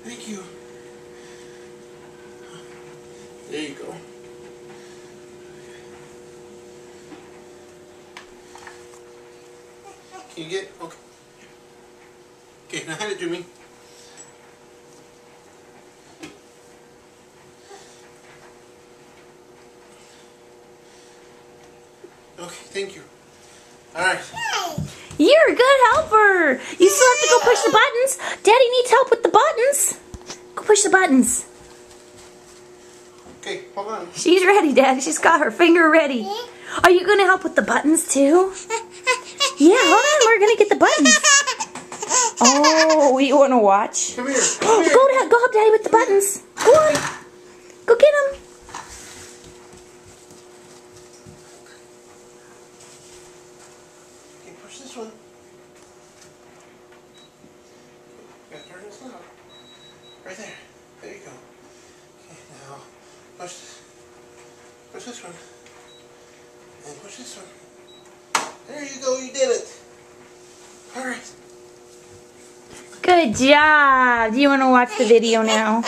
Thank you. There you go. Can you get, okay. Okay, now hand it to me. Okay, thank you. Alright. You're a good helper. You still have to go push the buttons. Daddy needs help with the buttons. Go push the buttons. Okay, hold on. She's ready, Daddy. She's got her finger ready. Are you going to help with the buttons too? Yeah, hold on. We're going to get the buttons. Oh, you want to watch? Come here. Come here. Go help Daddy with the buttons. Go on. Go get them. Okay, push this one. Gotta turn this knob. Right there. There you go. Okay, now push this one. And push this one. There you go, you did it. Alright. Good job. Do you want to watch the video now?